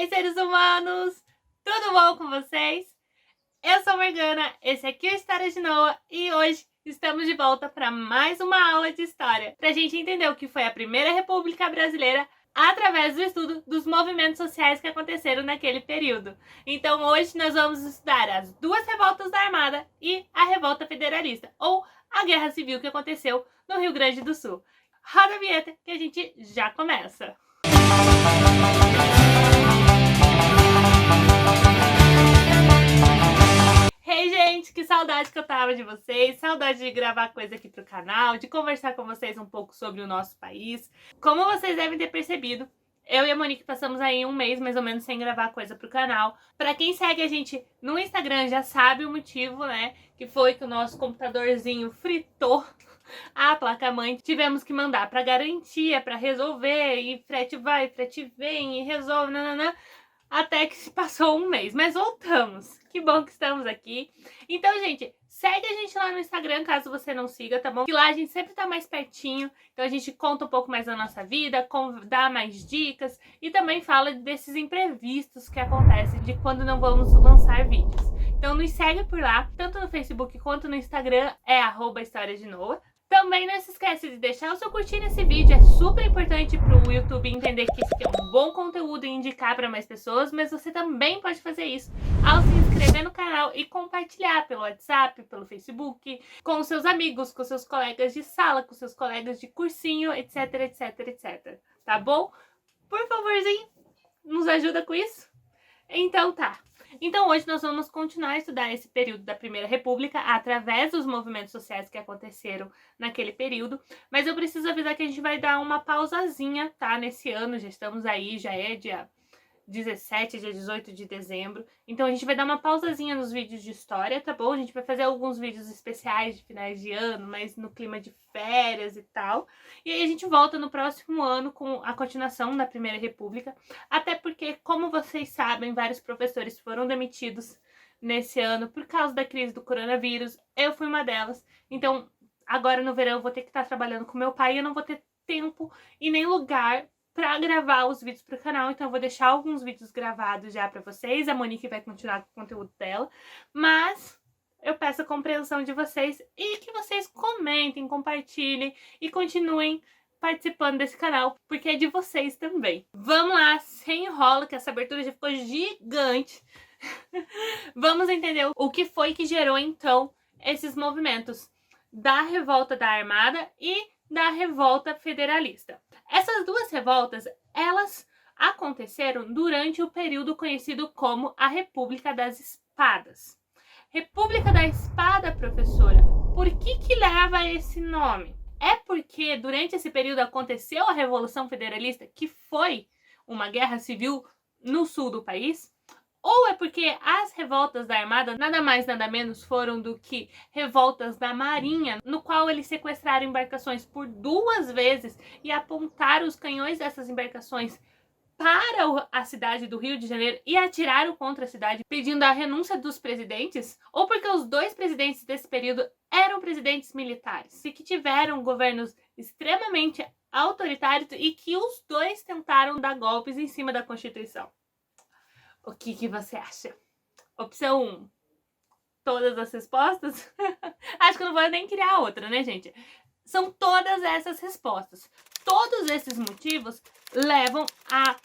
aí, seres humanos? Tudo bom com vocês? Eu sou Morgana, esse aqui é o História de Noah e hoje estamos de volta para mais uma aula de história, para a gente entender o que foi a Primeira República Brasileira através do estudo dos movimentos sociais que aconteceram naquele período. Então hoje nós vamos estudar as duas revoltas da Armada e a Revolta Federalista, ou a Guerra Civil que aconteceu no Rio Grande do Sul. Roda a vinheta que a gente já começa! Hey, gente, que saudade que eu tava de vocês, saudade de gravar coisa aqui pro canal, de conversar com vocês um pouco sobre o nosso país. Como vocês devem ter percebido, eu e a Monique passamos aí um mês mais ou menos sem gravar coisa pro canal. Pra quem segue a gente no Instagram já sabe o motivo, né? Que foi que o nosso computadorzinho fritou a placa-mãe. Tivemos que mandar pra garantia, pra resolver, e frete vai, frete vem, e resolve, nananã. Até que se passou um mês, mas voltamos. Que bom que estamos aqui. Então, gente, segue a gente lá no Instagram, caso você não siga, tá bom? Que lá a gente sempre tá mais pertinho, então a gente conta um pouco mais da nossa vida, dá mais dicas e também fala desses imprevistos que acontecem de quando não vamos lançar vídeos. Então nos segue por lá, tanto no Facebook quanto no Instagram, é @História de Noah. Também não se esquece de deixar o seu curtir nesse vídeo, é super importante para o YouTube entender que esse aqui é um bom conteúdo e indicar para mais pessoas, mas você também pode fazer isso ao se inscrever no canal e compartilhar pelo WhatsApp, pelo Facebook, com os seus amigos, com seus colegas de sala, com seus colegas de cursinho, etc, etc, etc. Tá bom? Por favorzinho, nos ajuda com isso? Então tá. Então hoje nós vamos continuar a estudar esse período da Primeira República através dos movimentos sociais que aconteceram naquele período, mas eu preciso avisar que a gente vai dar uma pausazinha, tá? Nesse ano, já estamos aí, já é dia 17, dia 18 de dezembro, então a gente vai dar uma pausazinha nos vídeos de história, tá bom? A gente vai fazer alguns vídeos especiais de finais de ano, mas no clima de férias e tal, e aí a gente volta no próximo ano com a continuação da Primeira República, até porque, como vocês sabem, vários professores foram demitidos nesse ano por causa da crise do coronavírus, eu fui uma delas, então agora no verão eu vou ter que estar trabalhando com meu pai e eu não vou ter tempo e nem lugar pra gravar os vídeos pro canal, então eu vou deixar alguns vídeos gravados já pra vocês, a Monique vai continuar com o conteúdo dela, mas eu peço a compreensão de vocês e que vocês comentem, compartilhem e continuem participando desse canal, porque é de vocês também. Vamos lá, sem enrolo, que essa abertura já ficou gigante. Vamos entender o que foi que gerou, então, esses movimentos da Revolta da Armada e da Revolta Federalista. Essas duas revoltas, elas aconteceram durante o período conhecido como a República das Espadas. República da Espada, professora, por que leva esse nome? É porque durante esse período aconteceu a Revolução Federalista, que foi uma guerra civil no sul do país? Ou é porque as revoltas da Armada nada mais nada menos foram do que revoltas da Marinha, no qual eles sequestraram embarcações por 2 vezes e apontaram os canhões dessas embarcações para a cidade do Rio de Janeiro e atiraram contra a cidade, pedindo a renúncia dos presidentes? Ou porque os 2 presidentes desse período eram presidentes militares e que tiveram governos extremamente autoritários e que os 2 tentaram dar golpes em cima da Constituição? O que você acha? Opção 1, todas as respostas? Acho que eu não vou nem criar outra, né, gente? São todas essas respostas. Todos esses motivos levam a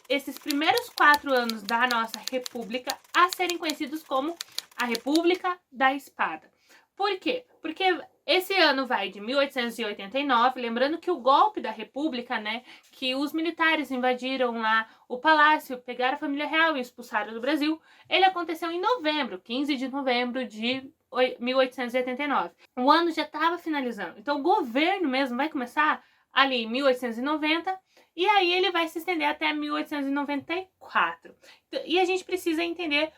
esses primeiros 4 anos da nossa república a serem conhecidos como a República da Espada. Por quê? Porque esse ano vai de 1889, lembrando que o golpe da República, né, que os militares invadiram lá o palácio, pegaram a família real e expulsaram do Brasil, ele aconteceu em novembro, 15 de novembro de 1889. O ano já estava finalizando, então o governo mesmo vai começar ali em 1890 e aí ele vai se estender até 1894. E a gente precisa entender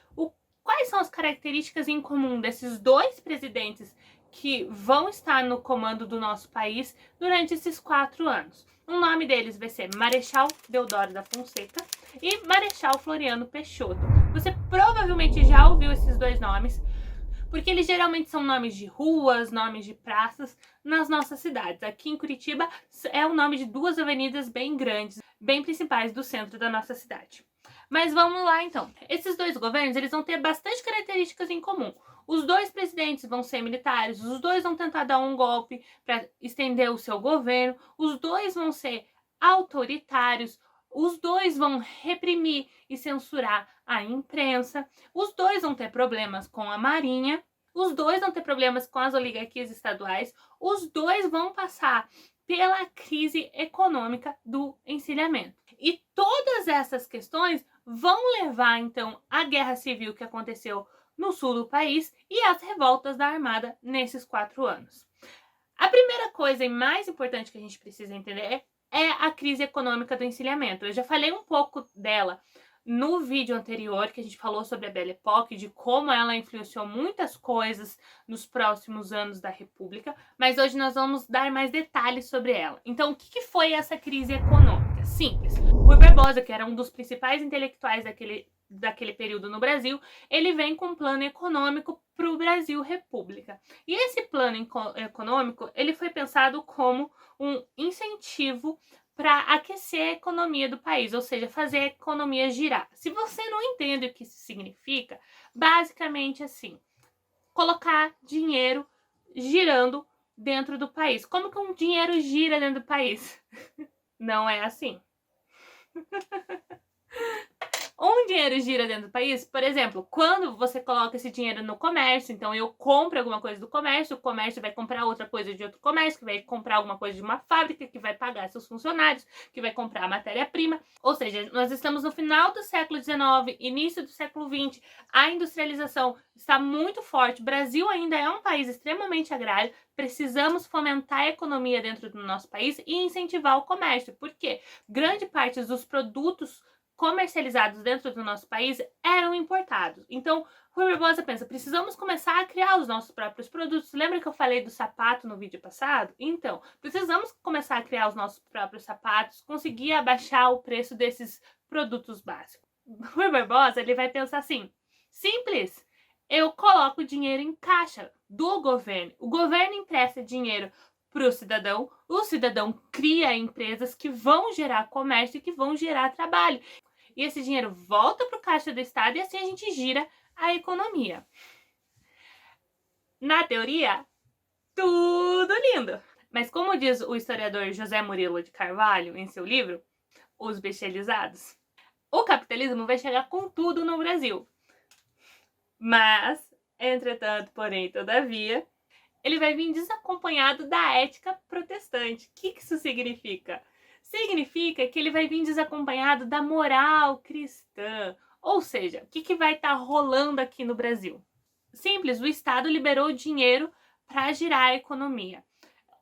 quais são as características em comum desses 2 presidentes que vão estar no comando do nosso país durante esses 4 anos. O nome deles vai ser Marechal Deodoro da Fonseca e Marechal Floriano Peixoto. Você provavelmente já ouviu esses 2 nomes, porque eles geralmente são nomes de ruas, nomes de praças nas nossas cidades. Aqui em Curitiba é o nome de 2 avenidas bem grandes, bem principais do centro da nossa cidade. Mas vamos lá então. Esses dois governos, eles vão ter bastante características em comum. Os dois presidentes vão ser militares, os dois vão tentar dar um golpe para estender o seu governo, os dois vão ser autoritários, os dois vão reprimir e censurar a imprensa, os dois vão ter problemas com a marinha, os dois vão ter problemas com as oligarquias estaduais, os dois vão passar pela crise econômica do encilhamento. E todas essas questões vão levar, então, à guerra civil que aconteceu no sul do país e às revoltas da Armada nesses 4 anos. A primeira coisa e mais importante que a gente precisa entender é a crise econômica do encilhamento. Eu já falei um pouco dela no vídeo anterior, que a gente falou sobre a Belle Époque, de como ela influenciou muitas coisas nos próximos anos da República, mas hoje nós vamos dar mais detalhes sobre ela. Então, o que foi essa crise econômica? Simples. Rui Barbosa, que era um dos principais intelectuais daquele período no Brasil, ele vem com um plano econômico para o Brasil República. E esse plano econômico, ele foi pensado como um incentivo para aquecer a economia do país, ou seja, fazer a economia girar. Se você não entende o que isso significa, basicamente assim, colocar dinheiro girando dentro do país. Como que um dinheiro gira dentro do país? Não é assim. Um dinheiro gira dentro do país, por exemplo, quando você coloca esse dinheiro no comércio, então eu compro alguma coisa do comércio, o comércio vai comprar outra coisa de outro comércio, que vai comprar alguma coisa de uma fábrica, que vai pagar seus funcionários, que vai comprar a matéria-prima. Ou seja, nós estamos no final do século XIX, início do século XX, a industrialização está muito forte, o Brasil ainda é um país extremamente agrário, precisamos fomentar a economia dentro do nosso país e incentivar o comércio, porque grande parte dos produtos comercializados dentro do nosso país eram importados. Então, Rui Barbosa pensa, precisamos começar a criar os nossos próprios produtos. Lembra que eu falei do sapato no vídeo passado? Então, precisamos começar a criar os nossos próprios sapatos, conseguir abaixar o preço desses produtos básicos. Rui Barbosa, ele vai pensar assim, simples, eu coloco dinheiro em caixa do governo. O governo empresta dinheiro para o cidadão cria empresas que vão gerar comércio e que vão gerar trabalho. E esse dinheiro volta para o caixa do Estado e assim a gente gira a economia. Na teoria, tudo lindo. Mas como diz o historiador José Murilo de Carvalho em seu livro, Os Bestializados, o capitalismo vai chegar com tudo no Brasil. Mas, entretanto, porém, todavia, ele vai vir desacompanhado da ética protestante. O que isso significa? Significa que ele vai vir desacompanhado da moral cristã. Ou seja, o que vai estar rolando aqui no Brasil? Simples, o Estado liberou dinheiro para girar a economia.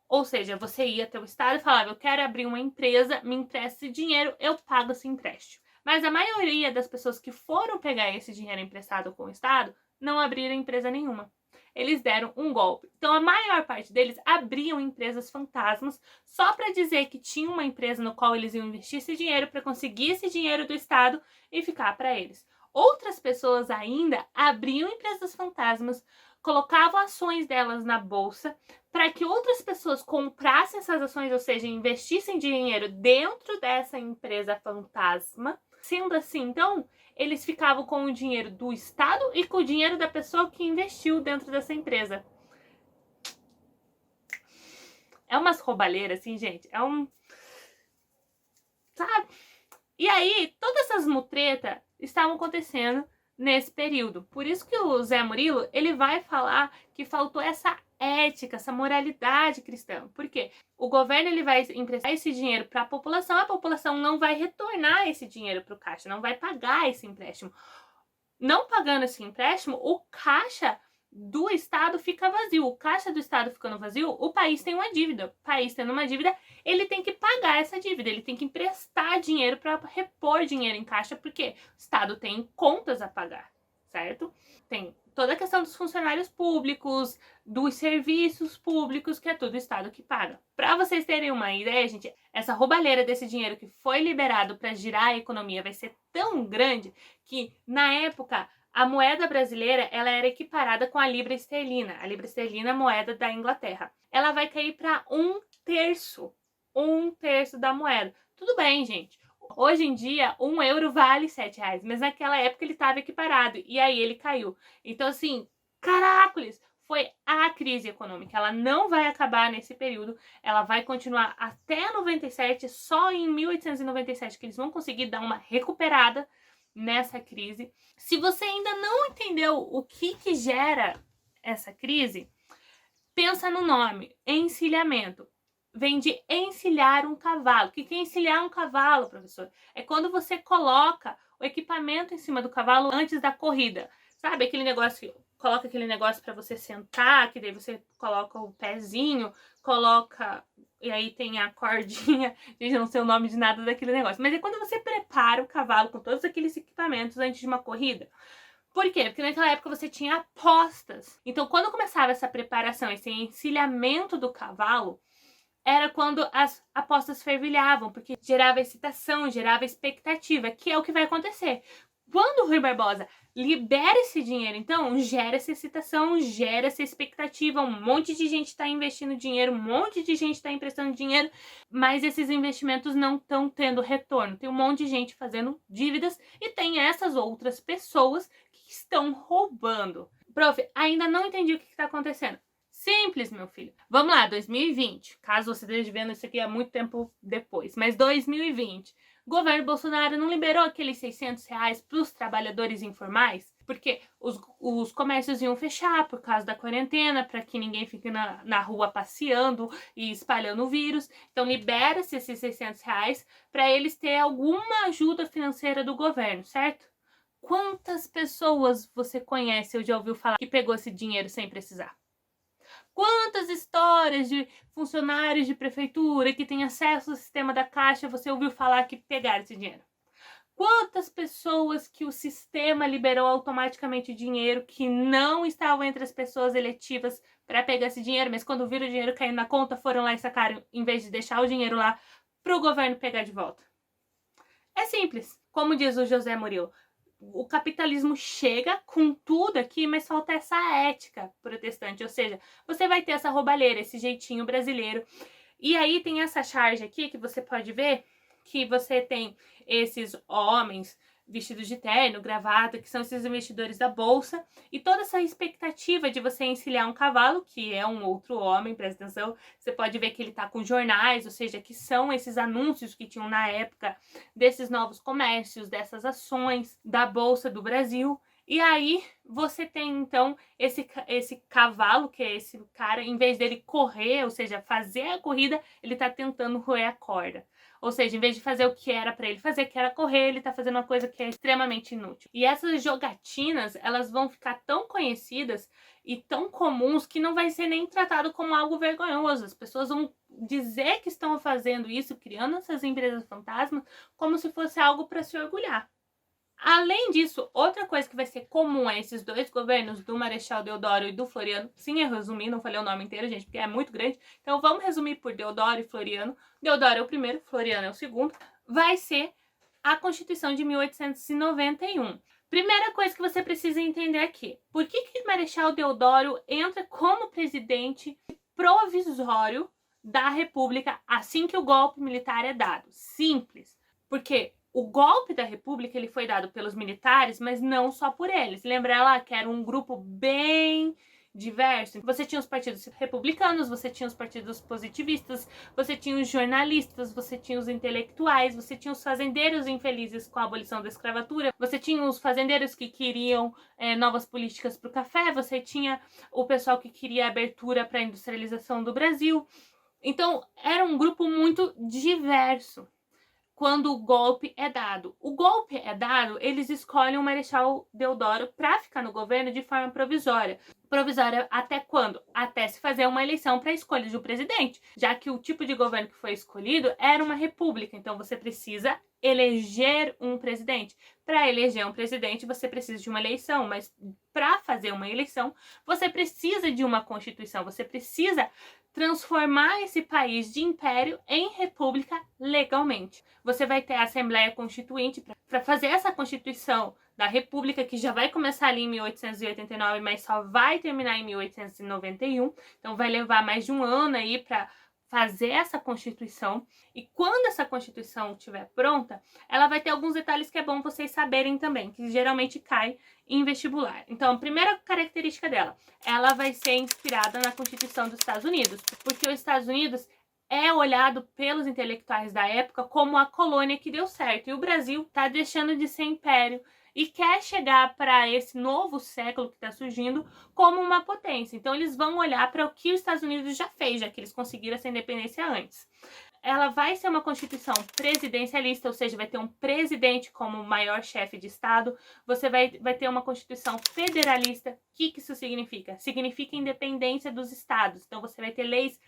Ou seja, você ia até o Estado e falava, eu quero abrir uma empresa, me empreste dinheiro, eu pago esse empréstimo. Mas a maioria das pessoas que foram pegar esse dinheiro emprestado com o Estado não abriram empresa nenhuma. Eles deram um golpe. Então, a maior parte deles abriam empresas fantasmas só para dizer que tinha uma empresa no qual eles iam investir esse dinheiro para conseguir esse dinheiro do Estado e ficar para eles. Outras pessoas ainda abriam empresas fantasmas, colocavam ações delas na bolsa para que outras pessoas comprassem essas ações, ou seja, investissem dinheiro dentro dessa empresa fantasma. Sendo assim, então, eles ficavam com o dinheiro do Estado e com o dinheiro da pessoa que investiu dentro dessa empresa. É umas roubalheiras, assim, gente. É um... Sabe? E aí, todas essas mutretas estavam acontecendo nesse período. Por isso que o Zé Murilo, ele vai falar que faltou essa ética, essa moralidade cristã. Por quê? O governo ele vai emprestar esse dinheiro para a população não vai retornar esse dinheiro para o caixa, não vai pagar esse empréstimo. Não pagando esse empréstimo, o caixa do Estado fica vazio. O caixa do Estado ficando vazio, o país tem uma dívida. O país tendo uma dívida, ele tem que pagar essa dívida, ele tem que emprestar dinheiro para repor dinheiro em caixa, porque o Estado tem contas a pagar, certo? Tem toda a questão dos funcionários públicos, dos serviços públicos, que é tudo o Estado que paga. Para vocês terem uma ideia, gente, essa roubalheira desse dinheiro que foi liberado para girar a economia vai ser tão grande que, na época, a moeda brasileira ela era equiparada com a libra esterlina. A libra esterlina é a moeda da Inglaterra. Ela vai cair para um terço da moeda. Tudo bem, gente. Hoje em dia, 1 euro vale R$ 7, mas naquela época ele estava equiparado, e aí ele caiu. Então, assim, caracoles, foi a crise econômica. Ela não vai acabar nesse período, ela vai continuar até 97, só em 1897 que eles vão conseguir dar uma recuperada nessa crise. Se você ainda não entendeu o que gera essa crise, pensa no nome, encilhamento. Vem de encilhar um cavalo. O que é encilhar um cavalo, professor? É quando você coloca o equipamento em cima do cavalo antes da corrida. Sabe aquele negócio, coloca aquele negócio para você sentar, que daí você coloca o pezinho, coloca, e aí tem a cordinha, gente, não sei o nome de nada daquele negócio. Mas é quando você prepara o cavalo com todos aqueles equipamentos antes de uma corrida. Por quê? Porque naquela época você tinha apostas. Então, quando começava essa preparação, esse encilhamento do cavalo, era quando as apostas fervilhavam, porque gerava excitação, gerava expectativa, que é o que vai acontecer. Quando o Rui Barbosa libera esse dinheiro, então, gera essa excitação, gera essa expectativa, um monte de gente está investindo dinheiro, um monte de gente está emprestando dinheiro, mas esses investimentos não estão tendo retorno. Tem um monte de gente fazendo dívidas e tem essas outras pessoas que estão roubando. Prof, ainda não entendi o que está acontecendo. Simples, meu filho. Vamos lá, 2020. Caso você esteja vendo isso aqui há muito tempo depois. Mas 2020. O governo Bolsonaro não liberou aqueles R$ 600 para os trabalhadores informais? Porque os comércios iam fechar por causa da quarentena, para que ninguém fique na rua passeando e espalhando o vírus. Então, libera-se esses R$ 600 para eles terem alguma ajuda financeira do governo, certo? Quantas pessoas você conhece ou já ouviu falar que pegou esse dinheiro sem precisar? Quantas histórias de funcionários de prefeitura que têm acesso ao sistema da Caixa você ouviu falar que pegaram esse dinheiro? Quantas pessoas que o sistema liberou automaticamente dinheiro que não estavam entre as pessoas eletivas para pegar esse dinheiro, mas quando viram o dinheiro caindo na conta, foram lá e sacaram, em vez de deixar o dinheiro lá para o governo pegar de volta? É simples. Como diz o José Murilo, o capitalismo chega com tudo aqui, mas falta essa ética protestante, ou seja, você vai ter essa roubalheira, esse jeitinho brasileiro. E aí tem essa charge aqui que você pode ver, que você tem esses homens vestidos de terno, gravata, que são esses investidores da bolsa, e toda essa expectativa de você encilhar um cavalo, que é um outro homem, presta atenção, você pode ver que ele tá com jornais, ou seja, que são esses anúncios que tinham na época desses novos comércios, dessas ações da Bolsa do Brasil. E aí você tem então esse cavalo, que é esse cara, em vez dele correr, ou seja, fazer a corrida, ele tá tentando roer a corda. Ou seja, em vez de fazer o que era para ele fazer, que era correr, ele tá fazendo uma coisa que é extremamente inútil. E essas jogatinas, elas vão ficar tão conhecidas e tão comuns que não vai ser nem tratado como algo vergonhoso. As pessoas vão dizer que estão fazendo isso, criando essas empresas fantasmas, como se fosse algo para se orgulhar. Além disso, outra coisa que vai ser comum a esses dois governos, do Marechal Deodoro e do Floriano, sim, eu resumi, não falei o nome inteiro, gente, porque é muito grande, então vamos resumir por Deodoro e Floriano. Deodoro é o primeiro, Floriano é o segundo. Vai ser a Constituição de 1891. Primeira coisa que você precisa entender aqui, por que Marechal Deodoro entra como presidente provisório da República assim que o golpe militar é dado? Simples, porque o golpe da República ele foi dado pelos militares, mas não só por eles. Lembra lá que era um grupo bem diverso? Você tinha os partidos republicanos, você tinha os partidos positivistas, você tinha os jornalistas, você tinha os intelectuais, você tinha os fazendeiros infelizes com a abolição da escravatura, você tinha os fazendeiros que queriam novas políticas para o café, você tinha o pessoal que queria abertura para a industrialização do Brasil. Então, era um grupo muito diverso. Quando o golpe é dado. O golpe é dado, eles escolhem o Marechal Deodoro para ficar no governo de forma provisória. Provisória até quando? Até se fazer uma eleição para a escolha de um presidente, já que o tipo de governo que foi escolhido era uma república, então você precisa eleger um presidente. Para eleger um presidente, você precisa de uma eleição, mas para fazer uma eleição, você precisa de uma constituição, você precisa transformar esse país de império em república legalmente. Você vai ter a Assembleia Constituinte para fazer essa Constituição da República, que já vai começar ali em 1889, mas só vai terminar em 1891. Então vai levar mais de um ano aí para fazer essa Constituição, e quando essa Constituição estiver pronta, ela vai ter alguns detalhes que é bom vocês saberem também, que geralmente cai em vestibular. Então, a primeira característica dela, ela vai ser inspirada na Constituição dos Estados Unidos, porque os Estados Unidos é olhado pelos intelectuais da época como a colônia que deu certo, e o Brasil está deixando de ser império e quer chegar para esse novo século que está surgindo como uma potência. Então eles vão olhar para o que os Estados Unidos já fez, já que eles conseguiram essa independência antes. Ela vai ser uma constituição presidencialista, ou seja, vai ter um presidente como maior chefe de Estado. Você vai ter uma constituição federalista. O que isso significa? Significa independência dos estados. Então você vai ter leis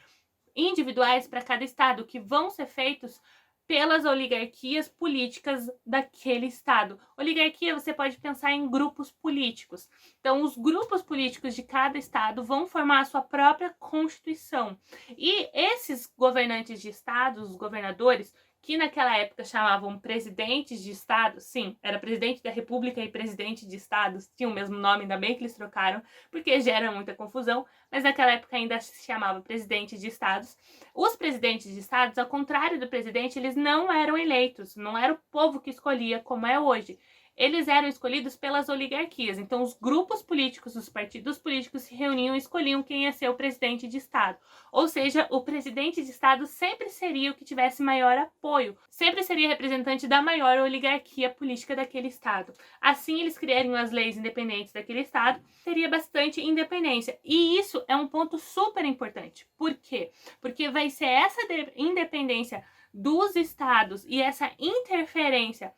individuais para cada estado que vão ser feitos pelas oligarquias políticas daquele estado. Oligarquia, você pode pensar em grupos políticos. Então, os grupos políticos de cada estado vão formar a sua própria constituição. E esses governantes de estados, os governadores, que naquela época chamavam presidentes de estados, sim, era presidente da república e presidente de estados, tinha o mesmo nome, ainda bem que eles trocaram, porque gera muita confusão, mas naquela época ainda se chamava presidente de estados. Os presidentes de estados, ao contrário do presidente, eles não eram eleitos, não era o povo que escolhia como é hoje. Eles eram escolhidos pelas oligarquias. Então, os grupos políticos, os partidos políticos se reuniam e escolhiam quem ia ser o presidente de estado. Ou seja, o presidente de estado sempre seria o que tivesse maior apoio, sempre seria representante da maior oligarquia política daquele estado. Assim, eles criariam as leis independentes daquele estado, teria bastante independência. E isso é um ponto super importante. Por quê? Porque vai ser essa independência dos estados e essa interferência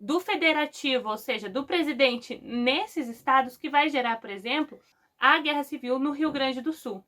do federativo, ou seja, do presidente nesses estados, que vai gerar, por exemplo, a guerra civil no Rio Grande do Sul.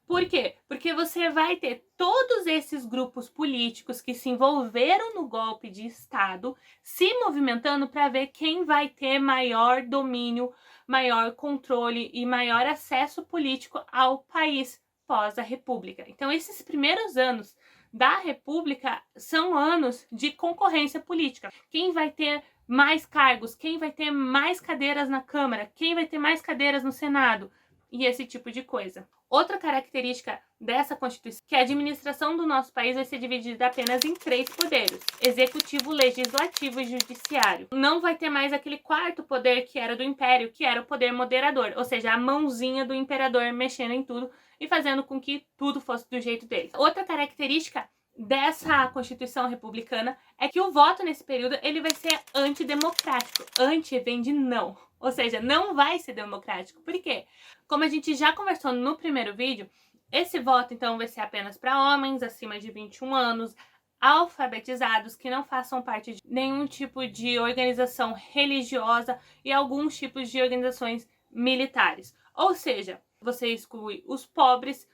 Por quê? Porque você vai ter todos esses grupos políticos que se envolveram no golpe de Estado se movimentando para ver quem vai ter maior domínio, maior controle e maior acesso político ao país pós a República. Então, esses primeiros anos da República são anos de concorrência política. Quem vai ter mais cargos, quem vai ter mais cadeiras na Câmara, quem vai ter mais cadeiras no Senado e esse tipo de coisa. Outra característica dessa Constituição é que a administração do nosso país vai ser dividida apenas em 3 poderes: executivo, legislativo e judiciário. Não vai ter mais aquele quarto poder que era do Império, que era o poder moderador, ou seja, a mãozinha do imperador mexendo em tudo e fazendo com que tudo fosse do jeito dele. Outra característica dessa Constituição republicana é que o voto nesse período ele vai ser antidemocrático. Anti vem de não, ou seja, não vai ser democrático. Por quê? Como a gente já conversou no primeiro vídeo, esse voto então vai ser apenas para homens acima de 21 anos, alfabetizados, que não façam parte de nenhum tipo de organização religiosa e alguns tipos de organizações militares. Ou seja, você exclui os pobres.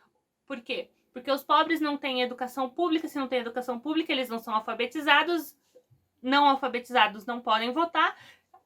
Por quê? Porque os pobres não têm educação pública. Se não tem educação pública, eles não são alfabetizados. Não alfabetizados não podem votar.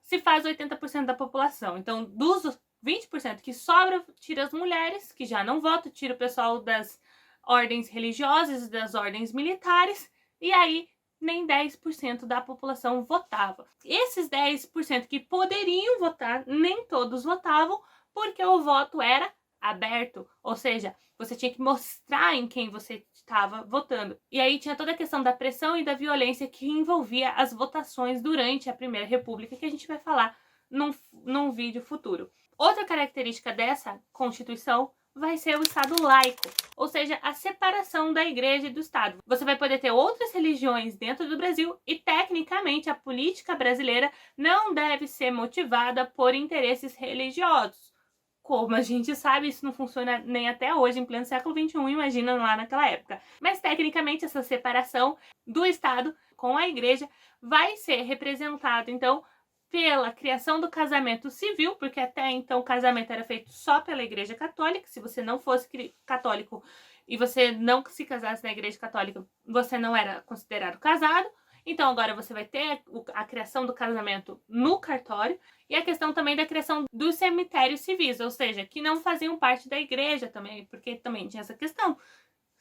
Se faz 80% da população. Então, dos 20% que sobra, tira as mulheres, que já não votam, tira o pessoal das ordens religiosas, das ordens militares, e aí nem 10% da população votava. Esses 10% que poderiam votar, nem todos votavam, porque o voto era aberto, ou seja, você tinha que mostrar em quem você estava votando. E aí tinha toda a questão da pressão e da violência que envolvia as votações durante a Primeira República, que a gente vai falar num vídeo futuro. Outra característica dessa Constituição vai ser o Estado laico, ou seja, a separação da Igreja e do Estado. Você vai poder ter outras religiões dentro do Brasil e, tecnicamente, a política brasileira não deve ser motivada por interesses religiosos. Como a gente sabe, isso não funciona nem até hoje, em pleno século XXI, imagina lá naquela época. Mas, tecnicamente, essa separação do Estado com a Igreja vai ser representada, então, pela criação do casamento civil, porque até então o casamento era feito só pela Igreja Católica. Se você não fosse católico e você não se casasse na Igreja Católica, você não era considerado casado. Então agora você vai ter a criação do casamento no cartório e a questão também da criação dos cemitérios civis, ou seja, que não faziam parte da igreja também, porque também tinha essa questão.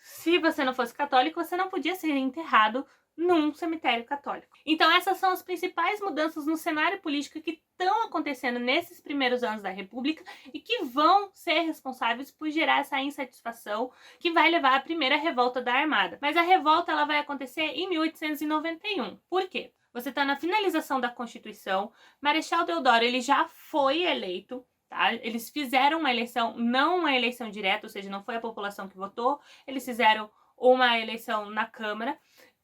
Se você não fosse católico, você não podia ser enterrado num cemitério católico. Então essas são as principais mudanças no cenário político que estão acontecendo nesses primeiros anos da República e que vão ser responsáveis por gerar essa insatisfação que vai levar à primeira revolta da Armada. Mas a revolta ela vai acontecer em 1891. Por quê? Você está na finalização da Constituição, Marechal Deodoro ele já foi eleito, tá? Eles fizeram uma eleição, não uma eleição direta, ou seja, não foi a população que votou, eles fizeram uma eleição na Câmara,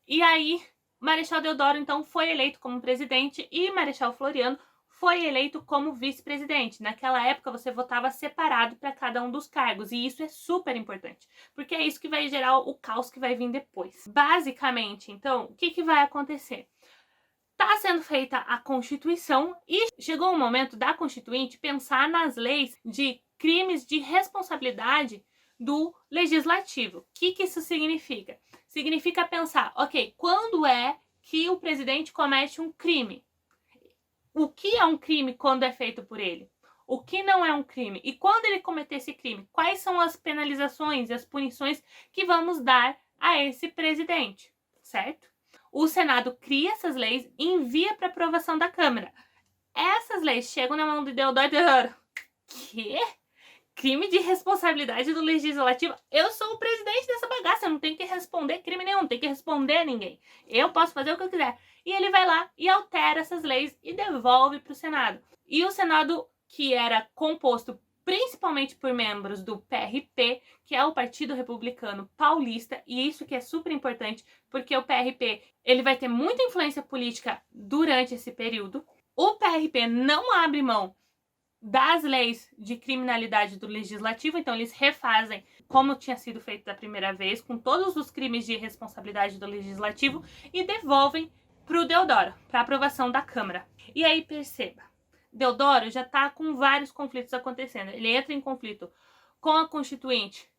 e aí Marechal Deodoro então foi eleito como presidente e Marechal Floriano foi eleito como vice-presidente. Naquela época você votava separado para cada um dos cargos, e isso é super importante, porque é isso que vai gerar o caos que vai vir depois. Basicamente, então, o que vai acontecer? Está sendo feita a Constituição e chegou o momento da Constituinte pensar nas leis de crimes de responsabilidade do Legislativo. O que isso significa? Significa pensar, ok, quando é que o presidente comete um crime? O que é um crime quando é feito por ele? O que não é um crime? E quando ele cometer esse crime, quais são as penalizações e as punições que vamos dar a esse presidente, certo? O Senado cria essas leis e envia para aprovação da Câmara. Essas leis chegam na mão de Deodoro. Quê? Crime de responsabilidade do Legislativo? Eu sou o presidente dessa bagaça, eu não tenho que responder crime nenhum, não tenho que responder a ninguém. Eu posso fazer o que eu quiser. E ele vai lá e altera essas leis e devolve para o Senado. E o Senado, que era composto principalmente por membros do PRP, que é o Partido Republicano Paulista, e isso que é super importante, porque o PRP ele vai ter muita influência política durante esse período. O PRP não abre mão das leis de criminalidade do Legislativo, então eles refazem como tinha sido feito da primeira vez, com todos os crimes de responsabilidade do Legislativo, e devolvem para o Deodoro, para aprovação da Câmara. E aí perceba, Deodoro já está com vários conflitos acontecendo. Ele entra em conflito com a Constituinte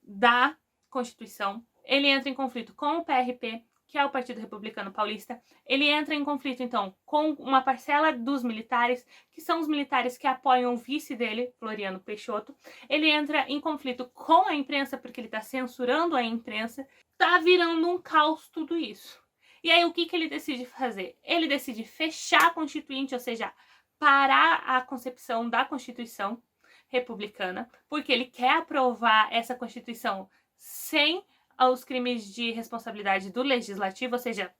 da Constituição, ele entra em conflito com o PRP, que é o Partido Republicano Paulista, ele entra em conflito, então, com uma parcela dos militares, que são os militares que apoiam o vice dele, Floriano Peixoto, ele entra em conflito com a imprensa, porque ele está censurando a imprensa, tá virando um caos tudo isso. E aí, o que ele decide fazer? Ele decide fechar a Constituinte, ou seja, parar a concepção da Constituição republicana, porque ele quer aprovar essa Constituição sem os crimes de responsabilidade do Legislativo, ou seja,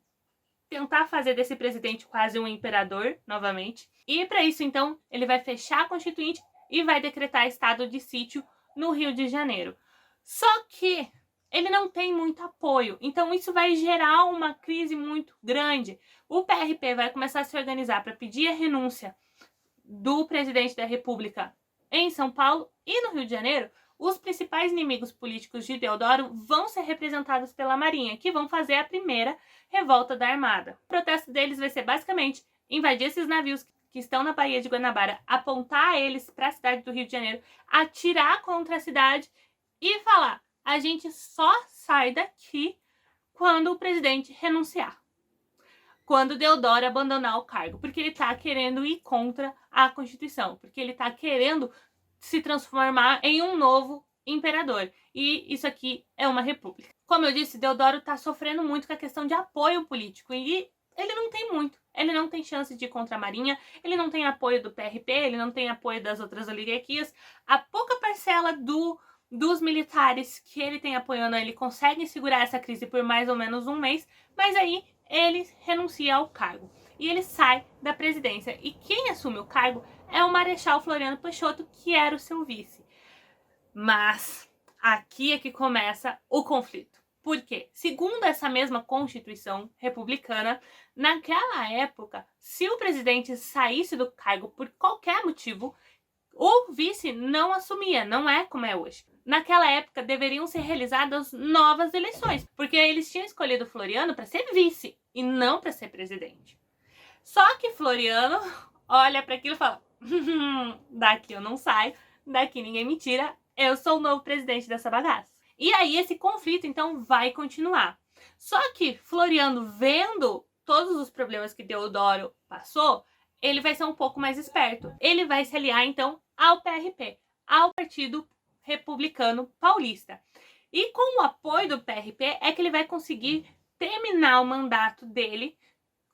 tentar fazer desse presidente quase um imperador novamente. E para isso, então, ele vai fechar a Constituinte e vai decretar estado de sítio no Rio de Janeiro. Só que ele não tem muito apoio, então isso vai gerar uma crise muito grande. O PRP vai começar a se organizar para pedir a renúncia do presidente da República em São Paulo e no Rio de Janeiro. Os principais inimigos políticos de Deodoro vão ser representados pela Marinha, que vão fazer a primeira revolta da Armada. O protesto deles vai ser basicamente invadir esses navios que estão na Baía de Guanabara, apontar eles para a cidade do Rio de Janeiro, atirar contra a cidade e falar: a gente só sai daqui quando o presidente renunciar, quando Deodoro abandonar o cargo, porque ele está querendo ir contra a Constituição, porque ele está querendo se transformar em um novo imperador. E isso aqui é uma república. Como eu disse, Deodoro está sofrendo muito com a questão de apoio político, e ele não tem muito. Ele não tem chance de ir contra a Marinha, ele não tem apoio do PRP, ele não tem apoio das outras oligarquias. A pouca parcela dos militares que ele tem apoiando, ele consegue segurar essa crise por mais ou menos um mês, mas aí ele renuncia ao cargo e ele sai da presidência. E quem assume o cargo é o Marechal Floriano Peixoto, que era o seu vice. Mas aqui é que começa o conflito. Por quê? Segundo essa mesma Constituição republicana, naquela época, se o presidente saísse do cargo por qualquer motivo, o vice não assumia, não é como é hoje. Naquela época, deveriam ser realizadas novas eleições, porque eles tinham escolhido Floriano para ser vice e não para ser presidente. Só que Floriano olha para aquilo e fala: daqui eu não saio, daqui ninguém me tira, eu sou o novo presidente dessa bagaça. E aí esse conflito, então, vai continuar. Só que Floriano, vendo todos os problemas que Deodoro passou, ele vai ser um pouco mais esperto. Ele vai se aliar, então, ao PRP, ao Partido Republicano Paulista. E com o apoio do PRP é que ele vai conseguir terminar o mandato dele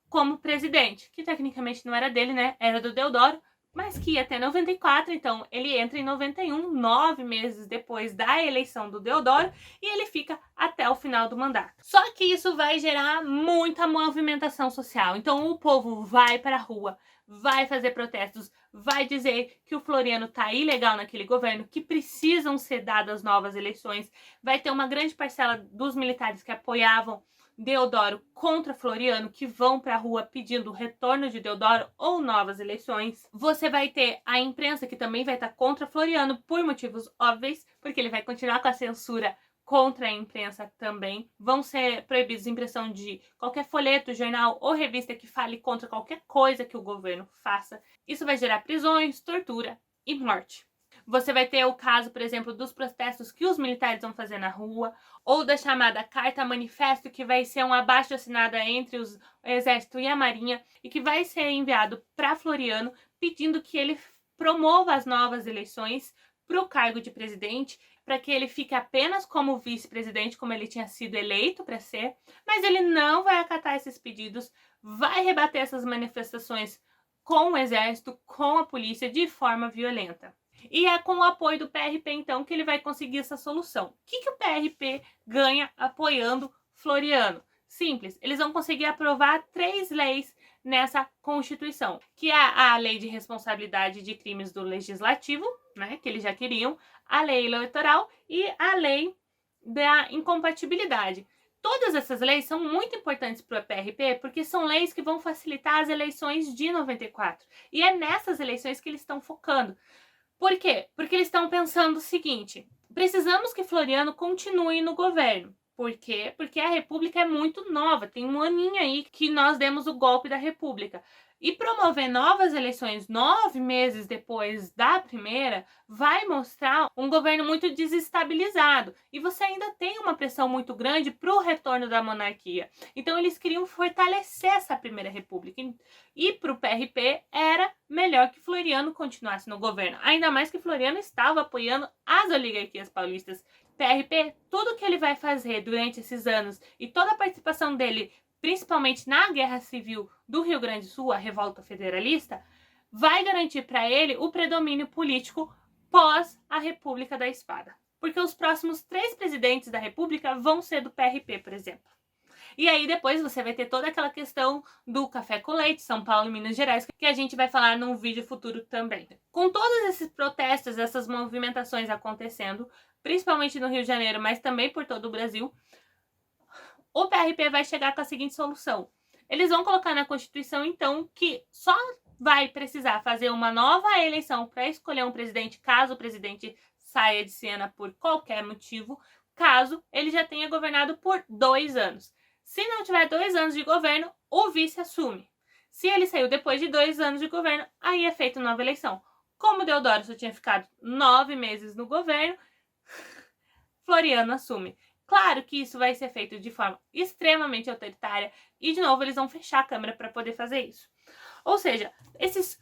como presidente, que tecnicamente não era dele, né? Era do Deodoro, mas que ia até 94, então ele entra em 91, 9 meses depois da eleição do Deodoro, e ele fica até o final do mandato. Só que isso vai gerar muita movimentação social, então o povo vai para a rua, vai fazer protestos, vai dizer que o Floriano tá ilegal naquele governo, que precisam ser dadas novas eleições, vai ter uma grande parcela dos militares que apoiavam Deodoro contra Floriano, que vão para a rua pedindo o retorno de Deodoro ou novas eleições. Você vai ter a imprensa, que também vai estar contra Floriano por motivos óbvios, porque ele vai continuar com a censura contra a imprensa também. Vão ser proibidos a impressão de qualquer folheto, jornal ou revista que fale contra qualquer coisa que o governo faça. Isso vai gerar prisões, tortura e morte. Você vai ter o caso, por exemplo, dos protestos que os militares vão fazer na rua, ou da chamada Carta Manifesto, que vai ser um abaixo-assinado entre o Exército e a Marinha, e que vai ser enviado para Floriano, pedindo que ele promova as novas eleições para o cargo de presidente, para que ele fique apenas como vice-presidente, como ele tinha sido eleito para ser, mas ele não vai acatar esses pedidos, vai rebater essas manifestações com o Exército, com a polícia, de forma violenta. E é com o apoio do PRP, então, que ele vai conseguir essa solução. O que o PRP ganha apoiando Floriano? Simples, eles vão conseguir aprovar 3 leis nessa Constituição, que é a Lei de Responsabilidade de Crimes do Legislativo, né, que eles já queriam, a Lei Eleitoral e a Lei da Incompatibilidade. Todas essas leis são muito importantes para o PRP, porque são leis que vão facilitar as eleições de 94. E é nessas eleições que eles estão focando. Por quê? Porque eles estão pensando o seguinte: precisamos que Floriano continue no governo. Por quê? Porque a República é muito nova, tem um aninho aí que nós demos o golpe da República. E promover novas eleições 9 meses depois da primeira vai mostrar um governo muito desestabilizado. E você ainda tem uma pressão muito grande para o retorno da monarquia. Então eles queriam fortalecer essa primeira república. E para o PRP era melhor que Floriano continuasse no governo. Ainda mais que Floriano estava apoiando as oligarquias paulistas. PRP, tudo que ele vai fazer durante esses anos e toda a participação dele, principalmente na Guerra Civil do Rio Grande do Sul, a Revolta Federalista, vai garantir para ele o predomínio político pós a República da Espada. Porque os próximos 3 presidentes da República vão ser do PRP, por exemplo. E aí depois você vai ter toda aquela questão do café com leite, São Paulo e Minas Gerais, que a gente vai falar num vídeo futuro também. Com todos esses protestos, essas movimentações acontecendo, principalmente no Rio de Janeiro, mas também por todo o Brasil, o PRP vai chegar com a seguinte solução. Eles vão colocar na Constituição, então, que só vai precisar fazer uma nova eleição para escolher um presidente, caso o presidente saia de cena por qualquer motivo, caso ele já tenha governado por 2 anos. Se não tiver 2 anos de governo, o vice assume. Se ele saiu depois de 2 anos de governo, aí é feita nova eleição. Como Deodoro só tinha ficado 9 meses no governo, Floriano assume. Claro que isso vai ser feito de forma extremamente autoritária e, de novo, eles vão fechar a Câmara para poder fazer isso. Ou seja, esses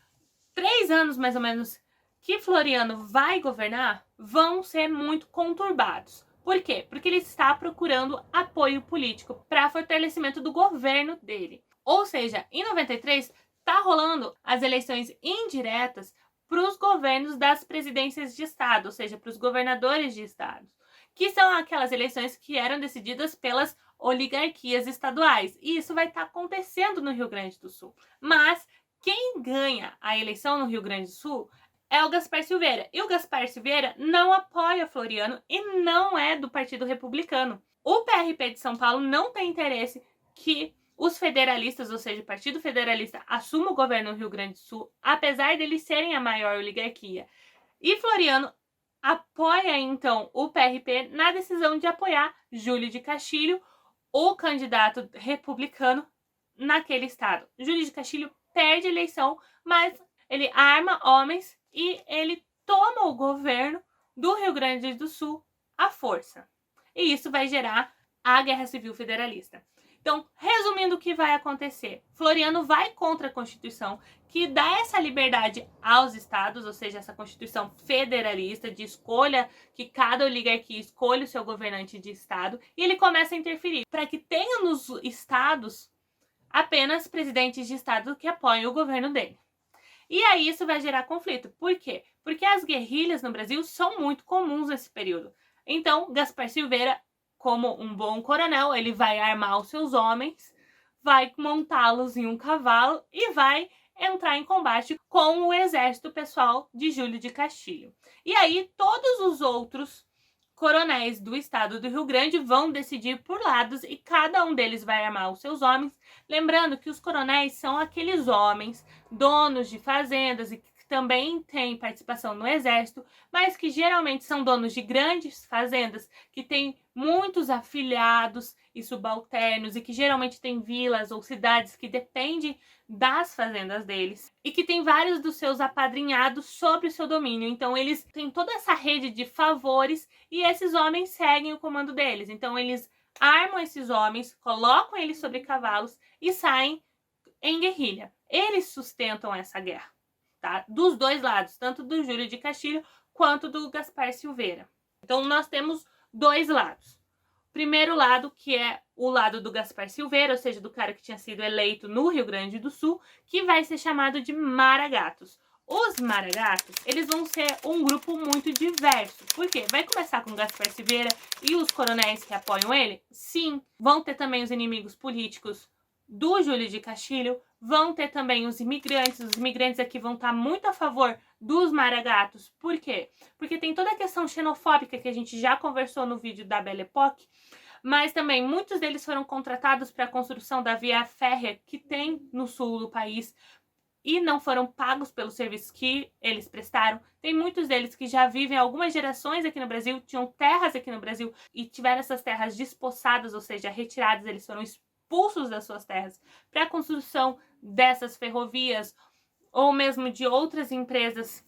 3 anos, mais ou menos, que Floriano vai governar vão ser muito conturbados. Por quê? Porque ele está procurando apoio político para fortalecimento do governo dele. Ou seja, em 93, está rolando as eleições indiretas para os governos das presidências de estado, ou seja, para os governadores de estados, que são aquelas eleições que eram decididas pelas oligarquias estaduais. E isso vai estar acontecendo no Rio Grande do Sul. Mas quem ganha a eleição no Rio Grande do Sul é o Gaspar Silveira. E o Gaspar Silveira não apoia Floriano e não é do Partido Republicano. O PRP de São Paulo não tem interesse que os federalistas, ou seja, o Partido Federalista, assuma o governo no Rio Grande do Sul, apesar deles serem a maior oligarquia. E Floriano apoia, então, o PRP na decisão de apoiar Júlio de Castilho, o candidato republicano naquele estado. Júlio de Castilho perde a eleição, mas ele arma homens e ele toma o governo do Rio Grande do Sul à força. E isso vai gerar a Guerra Civil Federalista. Então, resumindo o que vai acontecer, Floriano vai contra a Constituição, que dá essa liberdade aos estados, ou seja, essa Constituição federalista de escolha, que cada oligarquia escolhe o seu governante de estado, e ele começa a interferir para que tenha nos estados apenas presidentes de estado que apoiem o governo dele. E aí isso vai gerar conflito. Por quê? Porque as guerrilhas no Brasil são muito comuns nesse período. Então, Gaspar Silveira, como um bom coronel, ele vai armar os seus homens, vai montá-los em um cavalo e vai entrar em combate com o exército pessoal de Júlio de Castilho. E aí todos os outros coronéis do estado do Rio Grande vão decidir por lados e cada um deles vai armar os seus homens. Lembrando que os coronéis são aqueles homens donos de fazendas e que também têm participação no exército, mas que geralmente são donos de grandes fazendas, que têm muitos afilhados e subalternos e que geralmente têm vilas ou cidades que dependem das fazendas deles e que tem vários dos seus apadrinhados sobre o seu domínio. Então eles têm toda essa rede de favores e esses homens seguem o comando deles. Então eles armam esses homens, colocam eles sobre cavalos e saem em guerrilha. Eles sustentam essa guerra, tá? Dos dois lados, tanto do Júlio de Castilho quanto do Gaspar Silveira. Então nós temos dois lados. Primeiro lado, que é o lado do Gaspar Silveira, ou seja, do cara que tinha sido eleito no Rio Grande do Sul, que vai ser chamado de Maragatos. Os Maragatos, eles vão ser um grupo muito diverso. Por quê? Vai começar com o Gaspar Silveira e os coronéis que apoiam ele? Sim. Vão ter também os inimigos políticos do Júlio de Castilho, vão ter também os imigrantes aqui vão estar muito a favor dos Maragatos. Por quê? Porque tem toda a questão xenofóbica que a gente já conversou no vídeo da Belle Époque, mas também muitos deles foram contratados para a construção da via férrea que tem no sul do país e não foram pagos pelos serviços que eles prestaram. Tem muitos deles que já vivem algumas gerações aqui no Brasil, tinham terras aqui no Brasil e tiveram essas terras despossadas, ou seja, retiradas, eles foram expulsos das suas terras para a construção dessas ferrovias ou mesmo de outras empresas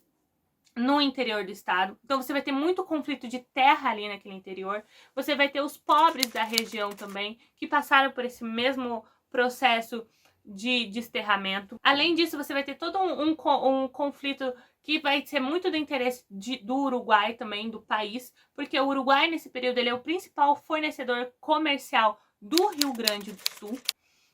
no interior do estado. Então você vai ter muito conflito de terra ali naquele interior. Você vai ter os pobres da região também, que passaram por esse mesmo processo de desterramento. Além disso, você vai ter todo um conflito que vai ser muito do interesse do Uruguai também, do país, porque o Uruguai nesse período ele é o principal fornecedor comercial do Rio Grande do Sul. O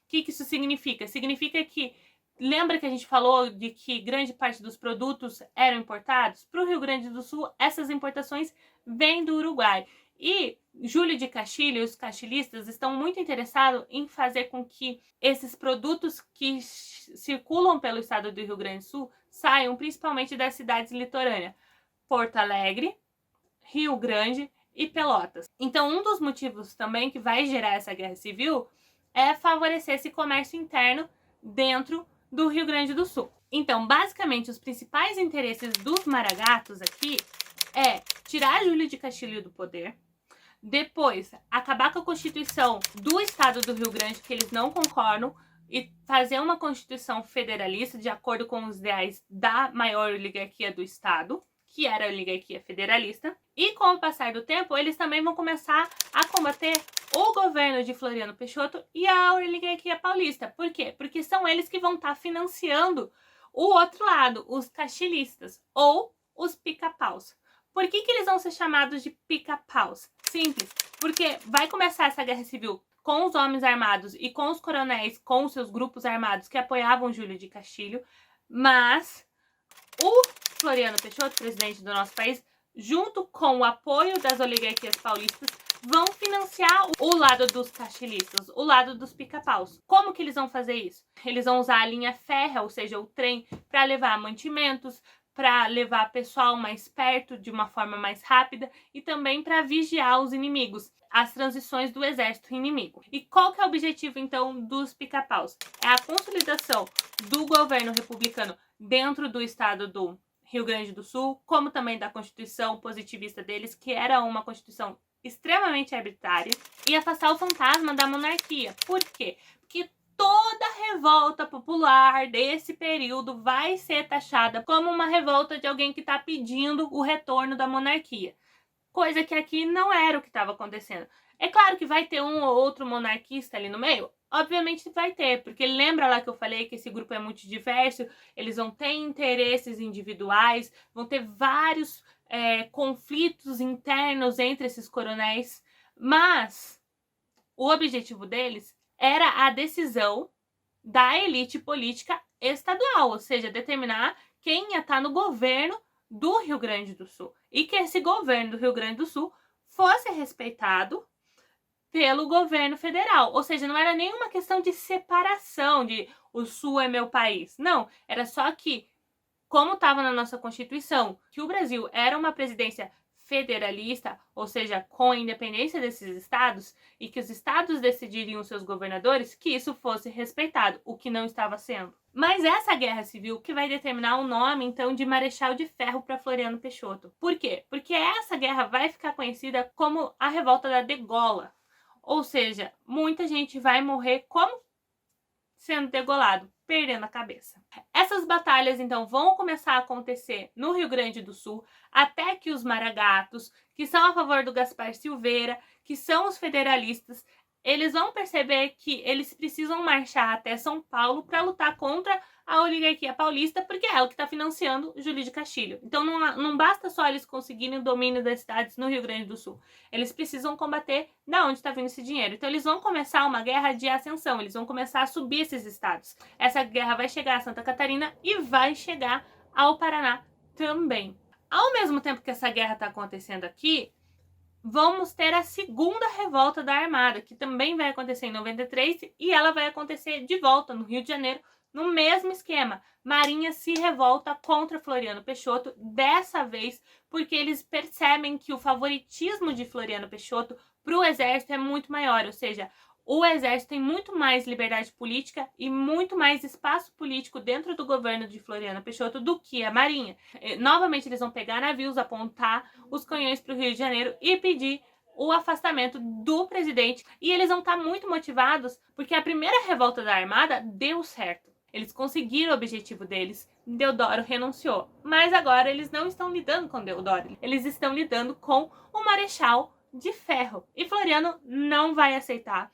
que isso significa? Significa que, lembra que a gente falou de que grande parte dos produtos eram importados? Para o Rio Grande do Sul, essas importações vêm do Uruguai. E Júlio de Castilho e os castilistas estão muito interessados em fazer com que esses produtos que circulam pelo estado do Rio Grande do Sul saiam principalmente das cidades litorâneas, Porto Alegre, Rio Grande e Pelotas. Então, um dos motivos também que vai gerar essa guerra civil é favorecer esse comércio interno dentro do Rio Grande do Sul. Então, basicamente, os principais interesses dos Maragatos aqui é tirar Júlio de Castilho do poder, depois acabar com a Constituição do estado do Rio Grande, que eles não concordam, e fazer uma Constituição federalista de acordo com os ideais da maior oligarquia do estado, que era a oligarquia federalista. E com o passar do tempo, eles também vão começar a combater o governo de Floriano Peixoto e a oligarquia paulista. Por quê? Porque são eles que vão estar financiando o outro lado, os castilistas ou os pica-paus. Por que eles vão ser chamados de pica-paus? Simples, porque vai começar essa guerra civil com os homens armados e com os coronéis, com os seus grupos armados que apoiavam Júlio de Castilho, mas o Floriano Peixoto, presidente do nosso país, junto com o apoio das oligarquias paulistas, vão financiar o lado dos castilistas, o lado dos pica-paus. Como que eles vão fazer isso? Eles vão usar a linha férrea, ou seja, o trem, para levar mantimentos, para levar pessoal mais perto de uma forma mais rápida e também para vigiar os inimigos, as transições do exército inimigo. E qual que é o objetivo, então, dos pica-paus? É a consolidação do governo republicano dentro do estado do Rio Grande do Sul, como também da Constituição positivista deles, que era uma Constituição extremamente arbitrária, e afastar o fantasma da monarquia. Por quê? Porque toda revolta popular desse período vai ser taxada como uma revolta de alguém que está pedindo o retorno da monarquia. Coisa que aqui não era o que estava acontecendo. É claro que vai ter um ou outro monarquista ali no meio, obviamente vai ter, porque lembra lá que eu falei que esse grupo é muito diverso, eles vão ter interesses individuais, vão ter vários conflitos internos entre esses coronéis, mas o objetivo deles era a decisão da elite política estadual, ou seja, determinar quem ia estar no governo do Rio Grande do Sul e que esse governo do Rio Grande do Sul fosse respeitado pelo governo federal. Ou seja, não era nenhuma questão de separação, de o Sul é meu país. Não, era só que, como estava na nossa Constituição, que o Brasil era uma presidência federalista, ou seja, com a independência desses estados, e que os estados decidiriam os seus governadores, que isso fosse respeitado, o que não estava sendo. Mas essa guerra civil que vai determinar o nome, então, de Marechal de Ferro para Floriano Peixoto. Por quê? Porque essa guerra vai ficar conhecida como a Revolta da Degola. Ou seja, muita gente vai morrer como? Sendo degolado, perdendo a cabeça. Essas batalhas, então, vão começar a acontecer no Rio Grande do Sul, até que os maragatos, que são a favor do Gaspar Silveira, que são os federalistas, eles vão perceber que eles precisam marchar até São Paulo para lutar contra a oligarquia paulista, porque é ela que está financiando Júlio de Castilho. Então não basta só eles conseguirem o domínio das cidades no Rio Grande do Sul. Eles precisam combater da onde está vindo esse dinheiro. Então eles vão começar uma guerra de ascensão, eles vão começar a subir esses estados. Essa guerra vai chegar a Santa Catarina e vai chegar ao Paraná também. Ao mesmo tempo que essa guerra está acontecendo aqui, vamos ter a segunda revolta da Armada, que também vai acontecer em 93 e ela vai acontecer de volta no Rio de Janeiro, no mesmo esquema. Marinha se revolta contra Floriano Peixoto, dessa vez porque eles percebem que o favoritismo de Floriano Peixoto para o exército é muito maior, ou seja, o exército tem muito mais liberdade política e muito mais espaço político dentro do governo de Floriano Peixoto do que a Marinha. Novamente eles vão pegar navios, apontar os canhões para o Rio de Janeiro e pedir o afastamento do presidente. E eles vão estar muito motivados porque a primeira revolta da Armada deu certo. Eles conseguiram o objetivo deles, Deodoro renunciou. Mas agora eles não estão lidando com Deodoro, eles estão lidando com o Marechal de Ferro. E Floriano não vai aceitar.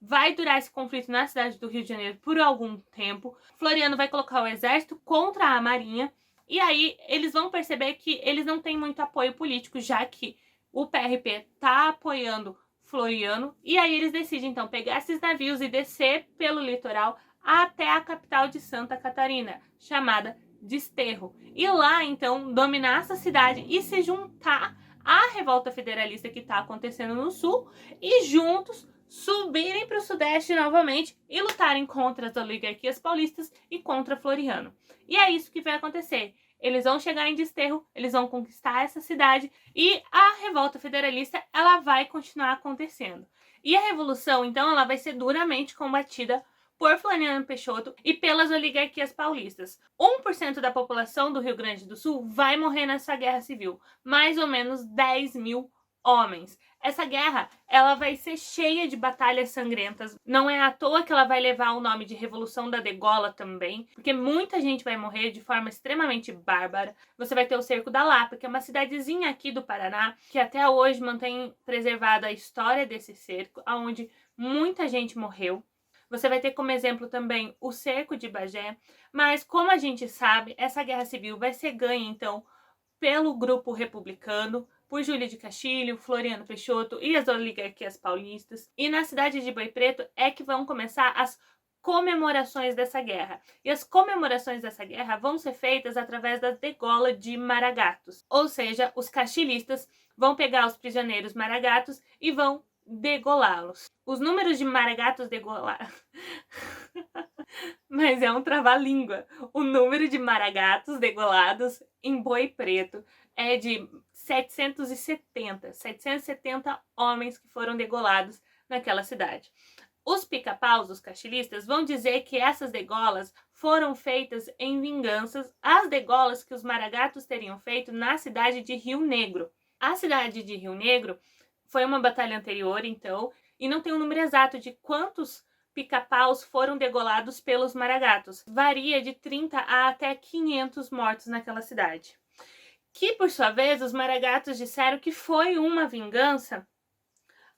Vai durar esse conflito na cidade do Rio de Janeiro por algum tempo. Floriano vai colocar o exército contra a Marinha. E aí eles vão perceber que eles não têm muito apoio político, já que o PRP está apoiando Floriano. E aí eles decidem então pegar esses navios e descer pelo litoral até a capital de Santa Catarina, chamada Desterro. E lá então dominar essa cidade e se juntar à revolta federalista que está acontecendo no sul e juntos subirem para o sudeste novamente e lutarem contra as oligarquias paulistas e contra Floriano. E é isso que vai acontecer. Eles vão chegar em Desterro, eles vão conquistar essa cidade e a revolta federalista ela vai continuar acontecendo. E a revolução, então, ela vai ser duramente combatida por Floriano Peixoto e pelas oligarquias paulistas. 1% da população do Rio Grande do Sul vai morrer nessa guerra civil, mais ou menos 10 mil homens. Essa guerra, ela vai ser cheia de batalhas sangrentas. Não é à toa que ela vai levar o nome de Revolução da Degola também, porque muita gente vai morrer de forma extremamente bárbara. Você vai ter o Cerco da Lapa, que é uma cidadezinha aqui do Paraná, que até hoje mantém preservada a história desse cerco, onde muita gente morreu. Você vai ter como exemplo também o cerco de Bagé, mas como a gente sabe, essa guerra civil vai ser ganha, então, pelo grupo republicano, por Júlio de Castilho, Floriano Peixoto e as oligarquias paulistas. E na cidade de Boi Preto é que vão começar as comemorações dessa guerra. E as comemorações dessa guerra vão ser feitas através da degola de maragatos. Ou seja, os castilistas vão pegar os prisioneiros maragatos e vão degolá-los. Os números de maragatos degolados... Mas é um trava-língua. O número de maragatos degolados em Boi Preto é de 770 homens que foram degolados naquela cidade. Os pica-paus, os castilistas, vão dizer que essas degolas foram feitas em vinganças às degolas que os maragatos teriam feito na cidade de Rio Negro. A cidade de Rio Negro foi uma batalha anterior, então, e não tem um número exato de quantos pica-paus foram degolados pelos maragatos. Varia de 30 a até 500 mortos naquela cidade. Que, por sua vez, os maragatos disseram que foi uma vingança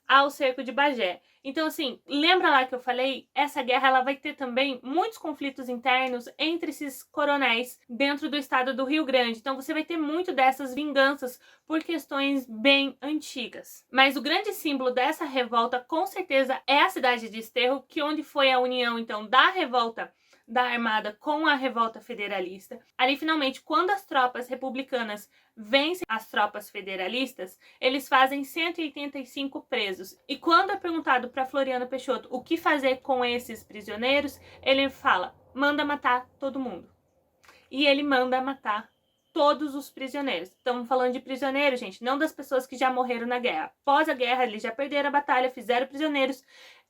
ao cerco de Bagé. Então, assim, lembra lá que eu falei? Essa guerra ela vai ter também muitos conflitos internos entre esses coronéis dentro do estado do Rio Grande. Então, você vai ter muito dessas vinganças por questões bem antigas. Mas o grande símbolo dessa revolta, com certeza, é a cidade de Desterro, que onde foi a união, então, da revolta da Armada com a revolta federalista. Ali, finalmente, quando as tropas republicanas vencem as tropas federalistas, eles fazem 185 presos. E quando é perguntado para Floriano Peixoto o que fazer com esses prisioneiros, ele fala: manda matar todo mundo. E ele manda matar todos os prisioneiros. Estamos falando de prisioneiros, gente, não das pessoas que já morreram na guerra. Após a guerra, eles já perderam a batalha, fizeram prisioneiros,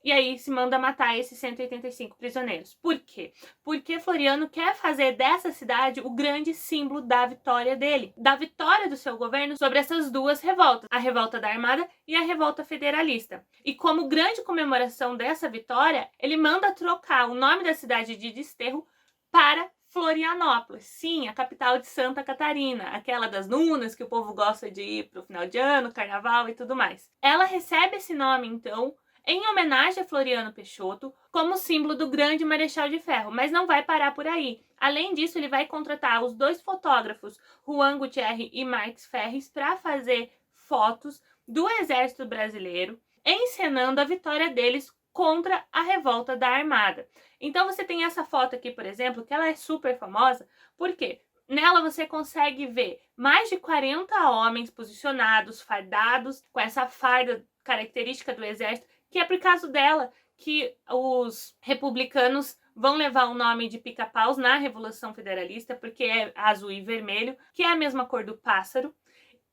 e aí se manda matar esses 185 prisioneiros. Por quê? Porque Floriano quer fazer dessa cidade o grande símbolo da vitória dele, da vitória do seu governo sobre essas duas revoltas, a revolta da Armada e a revolta federalista. E como grande comemoração dessa vitória, ele manda trocar o nome da cidade de Desterro para Florianópolis, sim, a capital de Santa Catarina, aquela das dunas que o povo gosta de ir pro final de ano, carnaval e tudo mais. Ela recebe esse nome, então, em homenagem a Floriano Peixoto, como símbolo do grande Marechal de Ferro, mas não vai parar por aí. Além disso, ele vai contratar os dois fotógrafos, Juan Gutierre e Marques Ferres, para fazer fotos do Exército Brasileiro, encenando a vitória deles contra a revolta da Armada. Então você tem essa foto aqui, por exemplo, que ela é super famosa, porque nela você consegue ver mais de 40 homens posicionados, fardados, com essa farda característica do exército, que é por causa dela que os republicanos vão levar o nome de pica-paus na Revolução Federalista, porque é azul e vermelho, que é a mesma cor do pássaro.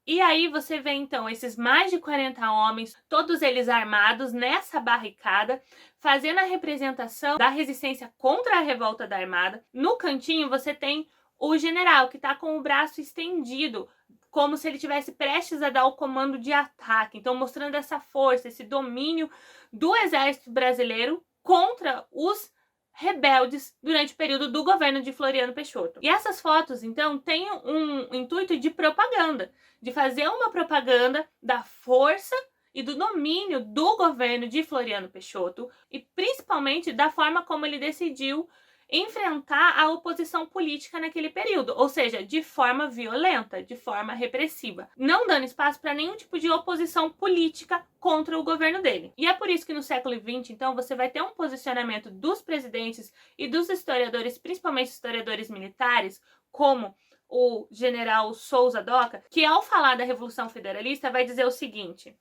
E aí você vê, então, esses mais de 40 homens, todos eles armados nessa barricada, fazendo a representação da resistência contra a revolta da Armada. No cantinho você tem o general, que está com o braço estendido, como se ele tivesse prestes a dar o comando de ataque. Então, mostrando essa força, esse domínio do exército brasileiro contra os rebeldes durante o período do governo de Floriano Peixoto. E essas fotos, então, têm um intuito de propaganda, de fazer uma propaganda da força e do domínio do governo de Floriano Peixoto e principalmente da forma como ele decidiu enfrentar a oposição política naquele período, ou seja, de forma violenta, de forma repressiva, não dando espaço para nenhum tipo de oposição política contra o governo dele. E é por isso que no século XX, então, você vai ter um posicionamento dos presidentes e dos historiadores, principalmente historiadores militares, como o general Souza Doca, que ao falar da Revolução Federalista vai dizer o seguinte: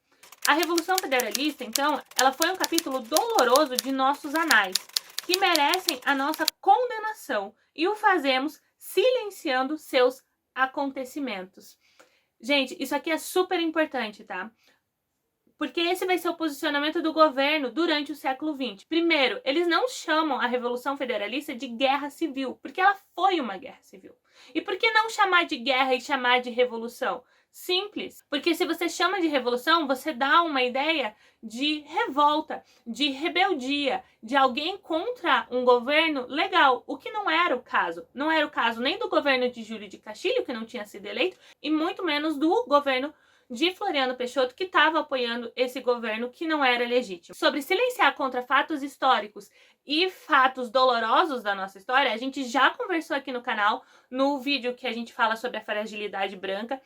a Revolução Federalista, então, ela foi um capítulo doloroso de nossos anais, que merecem a nossa condenação, e o fazemos silenciando seus acontecimentos. Gente, isso aqui é super importante, tá? Porque esse vai ser o posicionamento do governo durante o século XX. Primeiro, eles não chamam a Revolução Federalista de guerra civil, porque ela foi uma guerra civil. E por que não chamar de guerra e chamar de revolução? Simples, porque se você chama de revolução, você dá uma ideia de revolta, de rebeldia, de alguém contra um governo legal, o que não era o caso. Não era o caso nem do governo de Júlio de Castilho, que não tinha sido eleito, e muito menos do governo de Floriano Peixoto, que estava apoiando esse governo que não era legítimo. Sobre silenciar contra fatos históricos e fatos dolorosos da nossa história, a gente já conversou aqui no canal, no vídeo que a gente fala sobre a fragilidade branca.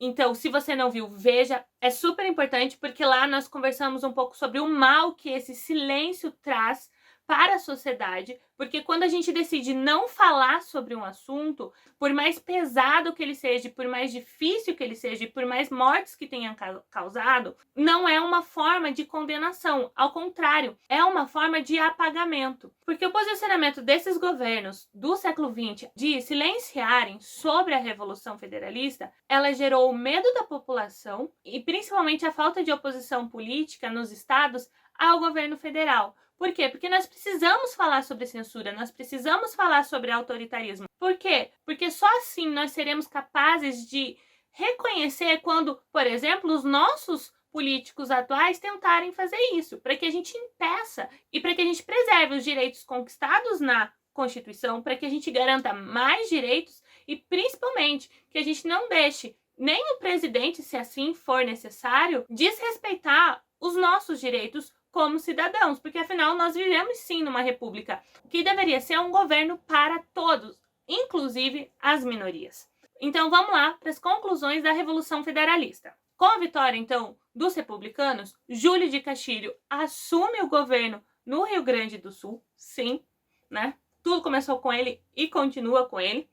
Então, se você não viu, veja, é super importante porque lá nós conversamos um pouco sobre o mal que esse silêncio traz para a sociedade, porque quando a gente decide não falar sobre um assunto, por mais pesado que ele seja, por mais difícil que ele seja, por mais mortes que tenha causado, não é uma forma de condenação, ao contrário, é uma forma de apagamento. Porque o posicionamento desses governos do século XX de silenciarem sobre a Revolução Federalista, ela gerou o medo da população e principalmente a falta de oposição política nos estados ao governo federal. Por quê? Porque nós precisamos falar sobre censura, nós precisamos falar sobre autoritarismo. Por quê? Porque só assim nós seremos capazes de reconhecer quando, por exemplo, os nossos políticos atuais tentarem fazer isso, para que a gente impeça e para que a gente preserve os direitos conquistados na Constituição, para que a gente garanta mais direitos e principalmente que a gente não deixe nem o presidente, se assim for necessário, desrespeitar os nossos direitos como cidadãos, porque afinal nós vivemos sim numa república que deveria ser um governo para todos, inclusive as minorias. Então vamos lá para as conclusões da Revolução Federalista. Com a vitória, então, dos republicanos, Júlio de Castilho assume o governo no Rio Grande do Sul, sim, né? Tudo começou com ele e continua com ele.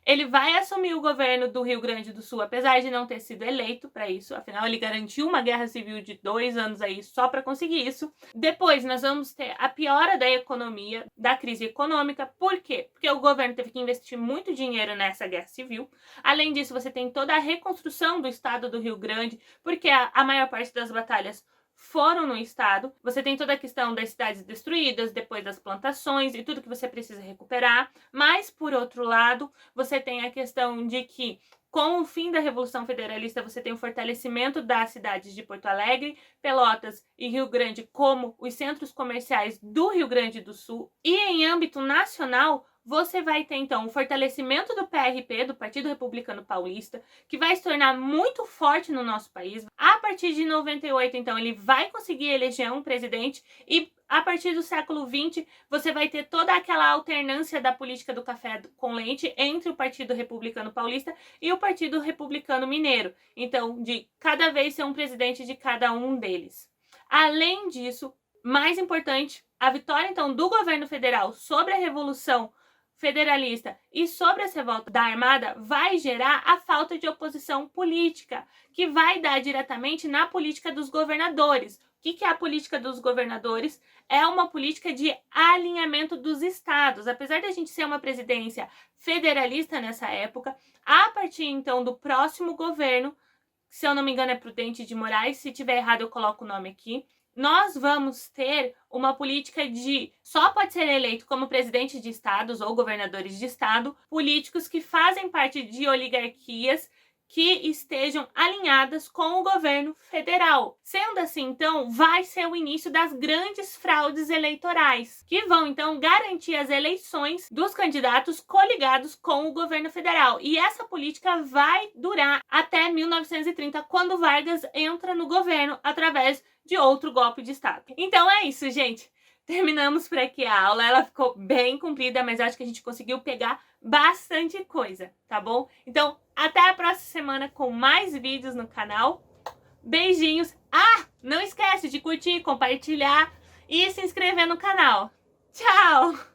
Ele vai assumir o governo do Rio Grande do Sul, apesar de não ter sido eleito para isso. Afinal, ele garantiu uma guerra civil de 2 anos aí só para conseguir isso. Depois, nós vamos ter a piora da economia, da crise econômica. Por quê? Porque o governo teve que investir muito dinheiro nessa guerra civil. Além disso, você tem toda a reconstrução do estado do Rio Grande, porque a maior parte das batalhas foram no estado. Você tem toda a questão das cidades destruídas, depois das plantações e tudo que você precisa recuperar. Mas, por outro lado, você tem a questão de que, com o fim da Revolução Federalista, você tem o fortalecimento das cidades de Porto Alegre, Pelotas e Rio Grande como os centros comerciais do Rio Grande do Sul. E em âmbito nacional, você vai ter, então, o fortalecimento do PRP, do Partido Republicano Paulista, que vai se tornar muito forte no nosso país. A partir de 98, então, ele vai conseguir eleger um presidente e a partir do século XX, você vai ter toda aquela alternância da política do café com leite entre o Partido Republicano Paulista e o Partido Republicano Mineiro. Então, de cada vez ser um presidente de cada um deles. Além disso, mais importante, a vitória, então, do governo federal sobre a Revolução Federalista e sobre a revolta da Armada vai gerar a falta de oposição política, que vai dar diretamente na política dos governadores. O que é a política dos governadores? É uma política de alinhamento dos estados. Apesar de a gente ser uma presidência federalista nessa época, a partir então do próximo governo, se eu não me engano é Prudente de Moraes, se tiver errado eu coloco o nome aqui, nós vamos ter uma política de só pode ser eleito como presidente de estados ou governadores de estado políticos que fazem parte de oligarquias que estejam alinhadas com o governo federal. Sendo assim, então, vai ser o início das grandes fraudes eleitorais, que vão, então, garantir as eleições dos candidatos coligados com o governo federal. E essa política vai durar até 1930, quando Vargas entra no governo através de outro golpe de Estado. Então é isso, gente. Terminamos por aqui a aula, ela ficou bem comprida, mas acho que a gente conseguiu pegar bastante coisa, tá bom? Então, até a próxima semana com mais vídeos no canal. Beijinhos! Ah, não esquece de curtir, compartilhar e se inscrever no canal. Tchau!